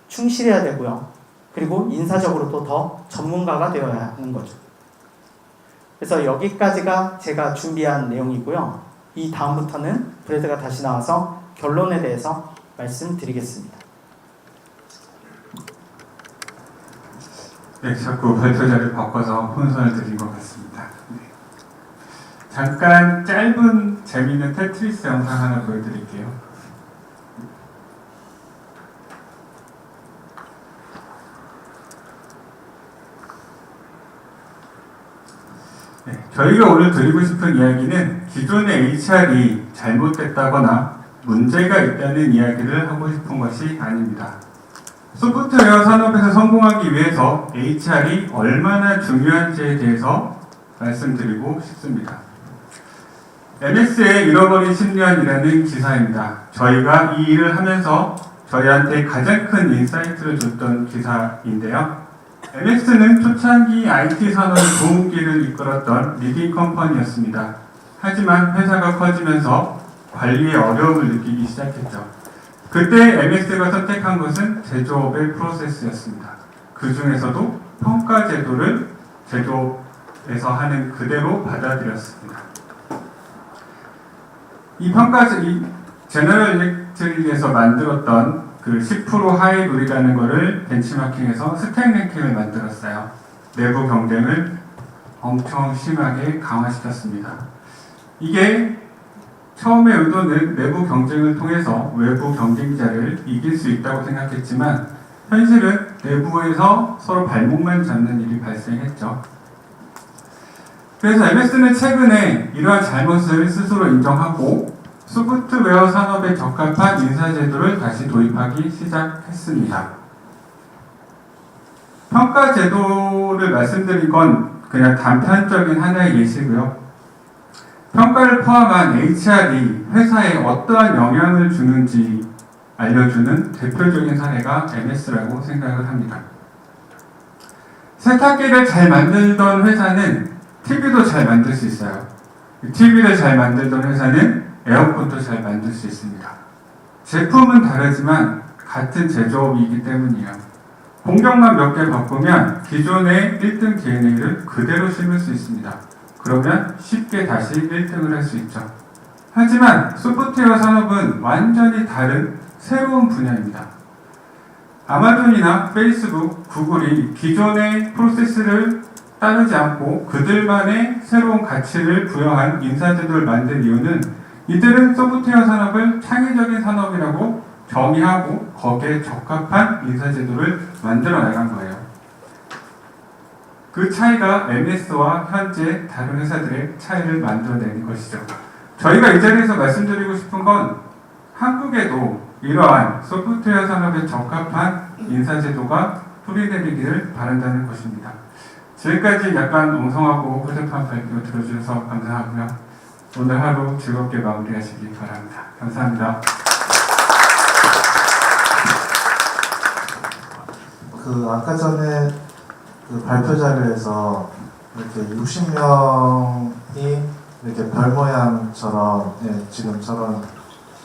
충실해야 되고요. 그리고 인사적으로도 더 전문가가 되어야 하는 거죠. 그래서 여기까지가 제가 준비한 내용이고요. 이 다음부터는 브래드가 다시 나와서 결론에 대해서 말씀드리겠습니다. 네, 자꾸 발표자를 바꿔서 혼선을 드린 것 같습니다. 네. 잠깐 짧은 재미있는 테트리스 영상 하나 보여드릴게요. 네, 저희가 오늘 드리고 싶은 이야기는 기존의 HR이 잘못됐다거나 문제가 있다는 이야기를 하고 싶은 것이 아닙니다. 소프트웨어 산업에서 성공하기 위해서 HR이 얼마나 중요한지에 대해서 말씀드리고 싶습니다. MS의 잃어버린 10년이라는 기사입니다. 저희가 이 일을 하면서 저희한테 가장 큰 인사이트를 줬던 기사인데요. MS는 초창기 IT 산업의 부흥기를 이끌었던 리딩 컴퍼니였습니다. 하지만 회사가 커지면서 관리에 어려움을 느끼기 시작했죠. 그때 MS가 선택한 것은 제조업의 프로세스였습니다. 그 중에서도 평가 제도를 제조업에서 하는 그대로 받아들였습니다. 이 제너럴 일렉트릭에서 만들었던 그 10% 하이룰이라는 것을 벤치마킹해서 스택 랭킹을 만들었어요. 내부 경쟁을 엄청 심하게 강화시켰습니다. 이게 처음의 의도는 내부 경쟁을 통해서 외부 경쟁자를 이길 수 있다고 생각했지만 현실은 내부에서 서로 발목만 잡는 일이 발생했죠. 그래서 MS는 최근에 이러한 잘못을 스스로 인정하고 소프트웨어 산업에 적합한 인사제도를 다시 도입하기 시작했습니다. 평가 제도를 말씀드린 건 그냥 단편적인 하나의 예시고요. 평가를 포함한 HR이 회사에 어떠한 영향을 주는지 알려주는 대표적인 사례가 MS라고 생각을 합니다. 세탁기를 잘 만들던 회사는 TV도 잘 만들 수 있어요. TV를 잘 만들던 회사는 에어컨도 잘 만들 수 있습니다. 제품은 다르지만 같은 제조업이기 때문이에요. 공정만 몇 개 바꾸면 기존의 1등 DNA를 그대로 심을 수 있습니다. 그러면 쉽게 다시 1등을 할 수 있죠. 하지만 소프트웨어 산업은 완전히 다른 새로운 분야입니다. 아마존이나 페이스북, 구글이 기존의 프로세스를 따르지 않고 그들만의 새로운 가치를 부여한 인사제도를 만든 이유는 이들은 소프트웨어 산업을 창의적인 산업이라고 정의하고 거기에 적합한 인사제도를 만들어 나간 거예요. 그 차이가 MS와 현재 다른 회사들의 차이를 만들어내는 것이죠. 저희가 이 자리에서 말씀드리고 싶은 건 한국에도 이러한 소프트웨어 산업에 적합한 인사제도가 뿌리내리기를 바란다는 것입니다. 지금까지 약간 엉성하고 허접한 발표 들어주셔서 감사하고요. 오늘 하루 즐겁게 마무리하시기 바랍니다. 감사합니다. 아까 전에 그 발표 자료에서 이렇게 60명이 이렇게 별 모양처럼 지금처럼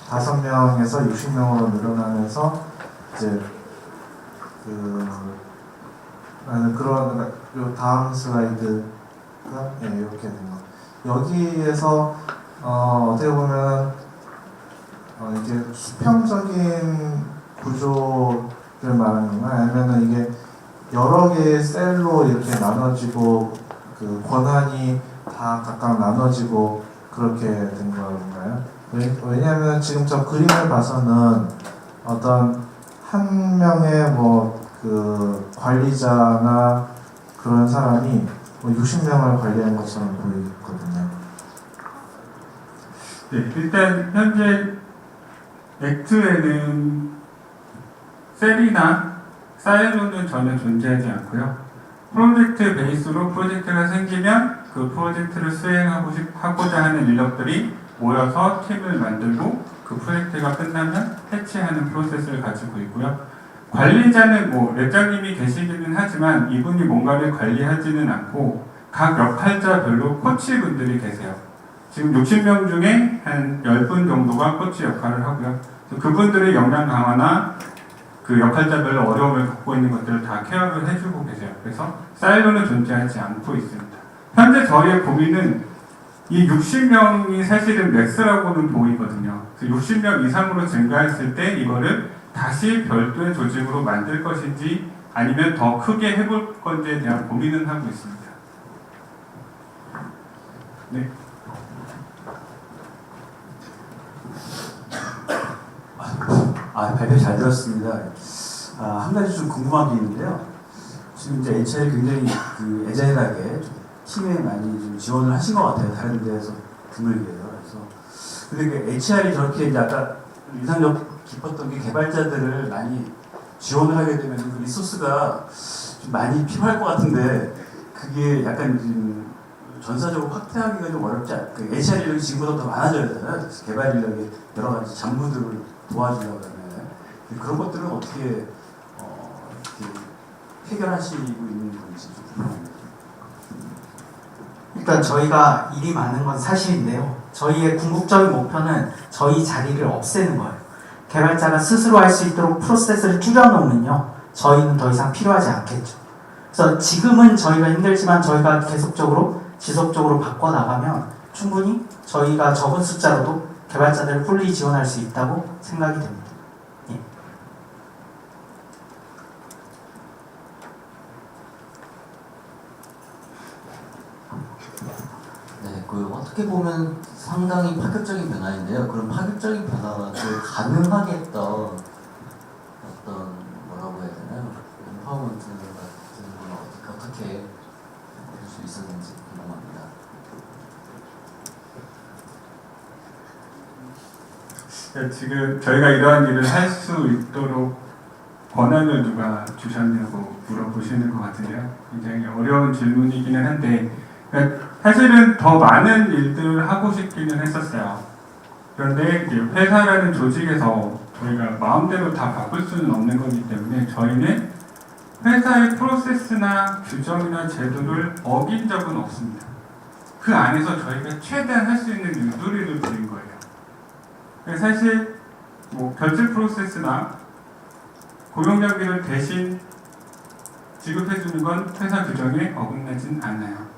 5명에서 60명으로 늘어나면서 이제 그런 요 다음 슬라이드가 이렇게 된 거. 여기에서 어떻게 보면 이게 수평적인 구조를 말하는 건가요? 아니면은 이게 여러 개의 셀로 이렇게 나눠지고 그 권한이 다 각각 나눠지고 그렇게 된 건가요? 왜냐하면 지금 저 그림을 봐서는 어떤 한 명의 그 관리자나 그런 사람이 60명을 관리하는 것처럼 보이거든요. 네, 일단 현재 액트에는 셀이나 사일로는 전혀 존재하지 않고요. 프로젝트 베이스로 프로젝트가 생기면 그 프로젝트를 수행하고자 하는 인력들이 모여서 팀을 만들고 그 프로젝트가 끝나면 해체하는 프로세스를 가지고 있고요. 관리자는 랩장님이 계시기는 하지만 이분이 뭔가를 관리하지는 않고 각 역할자별로 코치분들이 계세요. 지금 60명 중에 한 10분 정도가 코치 역할을 하고요. 그분들의 역량 강화나 그 역할자별로 어려움을 겪고 있는 것들을 다 케어를 해주고 계세요. 그래서 사일로는 존재하지 않고 있습니다. 현재 저희의 고민은 이 60명이 사실은 맥스라고는 보이거든요. 60명 이상으로 증가했을 때 이거를 다시 별도의 조직으로 만들 것인지 아니면 더 크게 해볼 건지에 대한 고민은 하고 있습니다. 네. 발표 잘 들었습니다. 한 가지 좀 궁금한 게 있는데요. 지금 이제 HR이 굉장히 그 애자일하게 팀에 많이 좀 지원을 하신 것 같아요. 다른 데에서 드물게요. 그래서 근데 그 HR이 저렇게 이제 아까 인상적 깊었던 게 개발자들을 많이 지원을 하게 되면 그 리소스가 좀 많이 필요할 것 같은데 그게 약간 좀 전사적으로 확대하기가 좀 어렵지 않아요. 그 HR 인력이 지금보다 더 많아져야 되잖아요. 그래서 개발 인력이 여러 가지 잡무들을 도와주려고 하면 그런 것들은 어떻게 이렇게 해결하시고 있는 건지 좀 궁금합니다. 일단 저희가 일이 많은 건 사실인데요. 저희의 궁극적인 목표는 저희 자리를 없애는 거예요. 개발자가 스스로 할 수 있도록 프로세스를 줄여놓으면요, 저희는 더 이상 필요하지 않겠죠. 그래서 지금은 저희가 힘들지만 저희가 계속적으로 지속적으로 바꿔나가면 충분히 저희가 적은 숫자로도 개발자들을 풀리 지원할 수 있다고 생각이 됩니다. 예. 네, 어떻게 보면 상당히 파격적인 변화인데요. 그런 파격적인 변화가 가능하게 했던 뭐라고 해야 되나요? empowerment 같은 건 어떻게 할 수 있었는지 궁금합니다. 지금 저희가 이러한 일을 할 수 있도록 권한을 누가 주셨냐고 물어보시는 것 같은데요. 굉장히 어려운 질문이기는 한데, 그러니까 사실은 더 많은 일들을 하고 싶기는 했었어요. 그런데 이제 회사라는 조직에서 저희가 마음대로 다 바꿀 수는 없는 거기 때문에 저희는 회사의 프로세스나 규정이나 제도를 어긴 적은 없습니다. 그 안에서 저희가 최대한 할 수 있는 유도리를 드린 거예요. 사실 결제 프로세스나 고용량비를 대신 지급해주는 건 회사 규정에 어긋나진 않아요.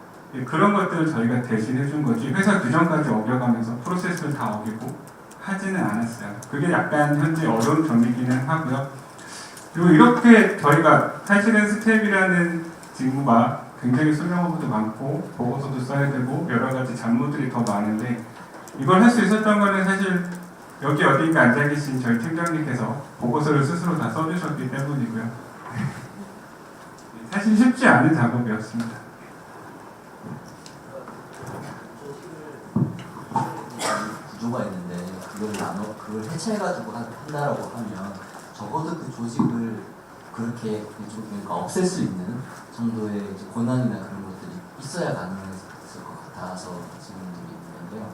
그런 것들을 저희가 대신 해준 거지 회사 규정까지 어겨가면서 프로세스를 다 어기고 하지는 않았어요. 그게 약간 현재 어려운 점이기는 하고요. 그리고 이렇게 저희가 사실은 스텝이라는 직무가 굉장히 수명업도 많고 보고서도 써야 되고 여러 가지 잡무들이 더 많은데 이걸 할 수 있었던 거는 사실 여기 어딘가 앉아 계신 저희 팀장님께서 보고서를 스스로 다 써주셨기 때문이고요. 사실 쉽지 않은 작업이었습니다. 구조가 있는데 그걸 해체해가지고 한다라고 하면 적어도 그 조직을 그렇게 그러니까 없앨 수 있는 정도의 이제 권한이나 그런 것들이 있어야 가능했을 것 같아서 질문들이 있는데요.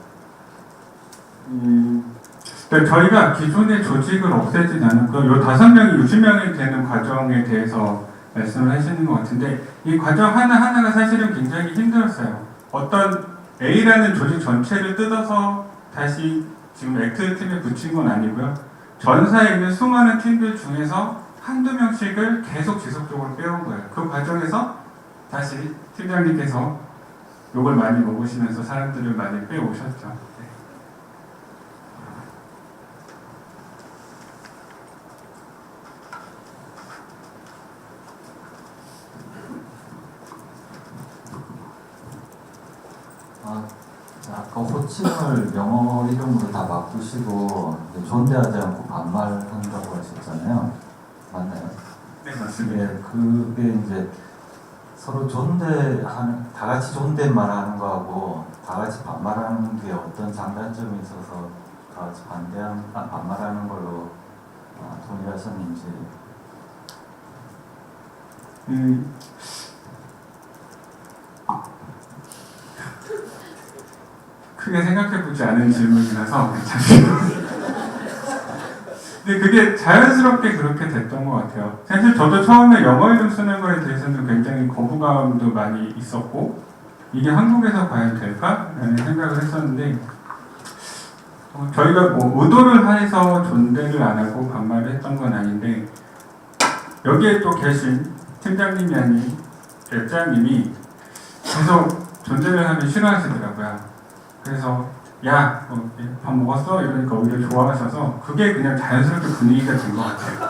그러니까 저희가 기존의 조직을 없애진 않았고요. 요 5명이 60명이 되는 과정에 대해서 말씀을 하시는 것 같은데 이 과정 하나하나가 사실은 굉장히 힘들었어요. 어떤 A라는 조직 전체를 뜯어서 다시 지금 액트 팀에 붙인 건 아니고요. 전사에 있는 수많은 팀들 중에서 한두 명씩을 계속 지속적으로 빼온 거예요. 그 과정에서 다시 팀장님께서 욕을 많이 먹으시면서 사람들을 많이 빼오셨죠. 아까 호칭을 영어 이름으로 다 바꾸시고 존대하지 않고 반말한다고 하셨잖아요. 맞나요? 네, 맞습니다. 예, 그게 이제 서로 존대하는, 다 같이 존댓말하는 거하고 다 같이 반말하는 게 어떤 장단점이 있어서 다 같이 반말하는 걸로 동의하셨는지. 크게 생각해보지 않은 질문이라서 괜찮습니다. 근데 그게 자연스럽게 그렇게 됐던 것 같아요. 사실 저도 처음에 영어 이름 쓰는 거에 대해서는 굉장히 거부감도 많이 있었고 이게 한국에서 과연 될까? 라는 생각을 했었는데 저희가 의도를 해서 존대를 안 하고 반말을 했던 건 아닌데 여기에 또 계신 팀장님이 아닌 랩장님이 계속 존대를 하면 싫어하시더라고요. 그래서 야, 밥 먹었어? 이러니까 오히려 좋아하셔서 그게 그냥 자연스럽게 분위기가 된 것 같아요.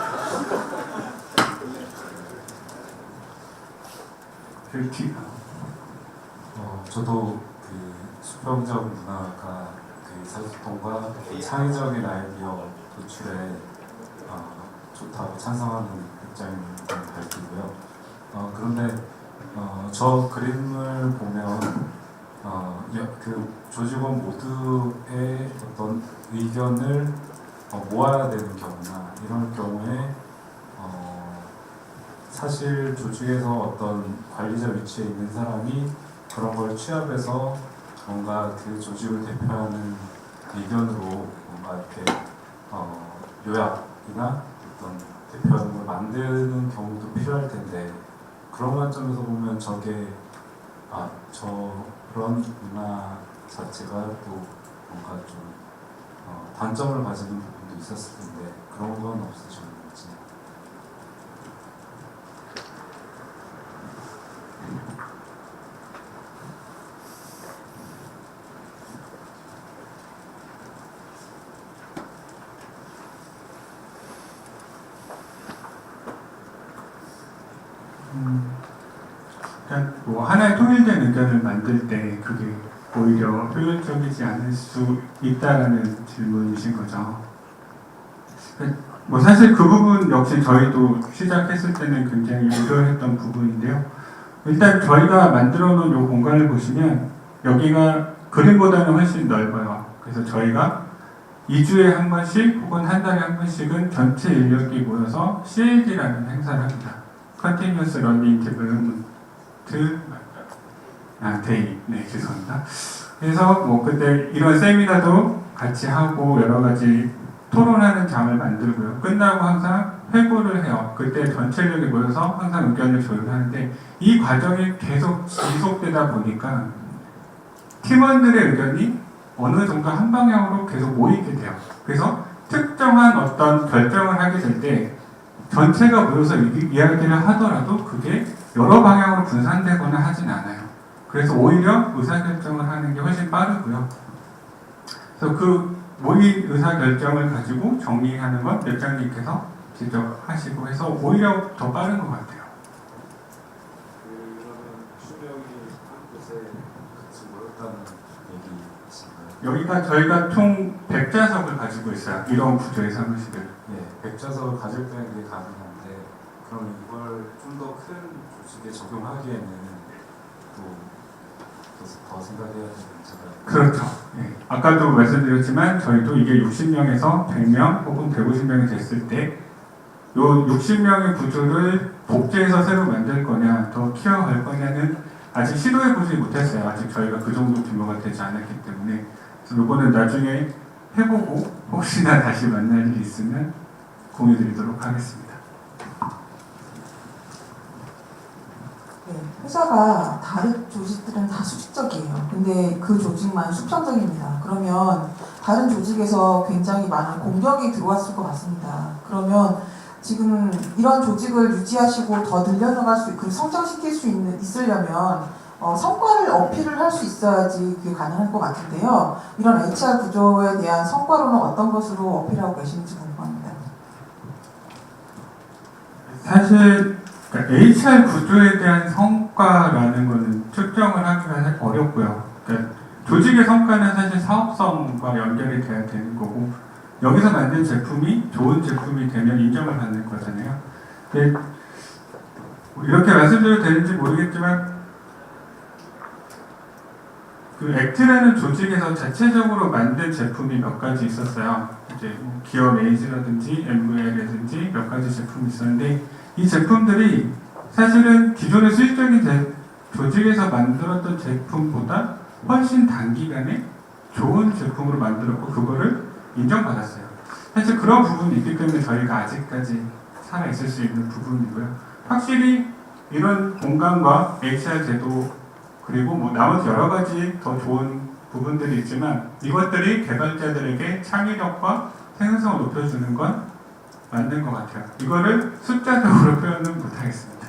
저도 그 수평적 문화가 그 사회소통과 창의적인 아이디어 도출에 좋다고 찬성하는 입장을 밝히고요. 그런데 저 그림을 보면 그 조직원 모두의 어떤 의견을 모아야 되는 경우나 이런 경우에 사실 조직에서 어떤 관리자 위치에 있는 사람이 그런 걸 취합해서 뭔가 그 조직을 대표하는 의견으로 뭔가 이렇게 요약이나 어떤 대표하는 걸 만드는 경우도 필요할 텐데 그런 관점에서 보면 저게 저런 문화 자체가 또 뭔가 좀 단점을 가지는 부분도 있었을 텐데 그런 건 없으셨는지. 일단 뭐 하나의 통일된 의견을 만들 때 그게 오히려 효율적이지 않을 수 있다라는 질문이신 거죠. 뭐 사실 그 부분 역시 저희도 시작했을 때는 굉장히 우려했던 부분인데요. 일단 저희가 만들어 놓은 이 공간을 보시면 여기가 그림보다는 훨씬 넓어요. 그래서 저희가 2주에 한 번씩 혹은 한 달에 한 번씩은 전체 인력이 모여서 CLD라는 행사를 합니다. Continuous Learning Development 데이. 네, 죄송합니다. 그래서 뭐 그때 이런 세미나도 같이 하고 여러 가지 토론하는 장을 만들고요. 끝나고 항상 회고를 해요. 그때 전체력이 모여서 항상 의견을 조율하는데 이 과정이 계속 지속되다 보니까 팀원들의 의견이 어느 정도 한 방향으로 계속 모이게 돼요. 그래서 특정한 어떤 결정을 하게 될 때 전체가 모여서 이야기를 하더라도 그게 여러 방향으로 분산되거나 하진 않아요. 그래서 오히려 의사결정을 하는 게 훨씬 빠르고요. 그래서 그 모인 의사결정을 가지고 정리하는 건 랩장님께서 직접 하시고 해서 오히려 더 빠른 것 같아요. 그러면 수명이 한 곳에 같이 모였다는 얘기이신가요? 여기가 저희가 총 100좌석을 가지고 있어요. 이런 구조의 사무실을. 네, 100좌석을 가질 때는 그게 가능한데 그럼 이걸 좀 더 큰 조직에 적용하기에는 더 생각해야 되는 문제가 그렇죠. 네. 아까도 말씀드렸지만 저희도 이게 60명에서 100명 혹은 150명이 됐을 때 이 60명의 구조를 복제해서 새로 만들 거냐 더 키워갈 거냐는 아직 시도해보지 못했어요. 아직 저희가 그 정도 규모가 되지 않았기 때문에 그래서 이거는 나중에 해보고 혹시나 다시 만날 일이 있으면 공유드리도록 하겠습니다. 네, 회사가 다른 조직들은 다 수직적이에요. 근데 그 조직만 수평적입니다. 그러면 다른 조직에서 굉장히 많은 공격이 들어왔을 것 같습니다. 그러면 지금 이런 조직을 유지하시고 더 늘려나갈 수, 그 성장시킬 수 있으려면 성과를 어필을 할 수 있어야지 그게 가능할 것 같은데요. 이런 HR 구조에 대한 성과로는 어떤 것으로 어필하고 계시는지 궁금합니다. 사실 그러니까 HR 구조에 대한 성과라는 것은 측정을 하기가 어렵고요. 그러니까 조직의 성과는 사실 사업성과 연결이 돼야 되는 거고 여기서 만든 제품이 좋은 제품이 되면 인정을 받는 거잖아요. 근데 이렇게 말씀드려도 되는지 모르겠지만 그 액트라는 조직에서 자체적으로 만든 제품이 몇 가지 있었어요. 이제 기업 에이지라든지 MVR이라든지 몇 가지 제품이 있었는데 이 제품들이 사실은 기존의 수익적인 조직에서 만들었던 제품보다 훨씬 단기간에 좋은 제품으로 만들었고 그거를 인정받았어요. 사실 그런 부분이 있기 때문에 저희가 아직까지 살아있을 수 있는 부분이고요. 확실히 이런 공간과 HR 제도 그리고 뭐 나머지 여러 가지 더 좋은 부분들이 있지만 이것들이 개발자들에게 창의력과 생산성을 높여주는 건 맞는 것 같아요. 이거를 숫자적으로 표현은 못하겠습니다.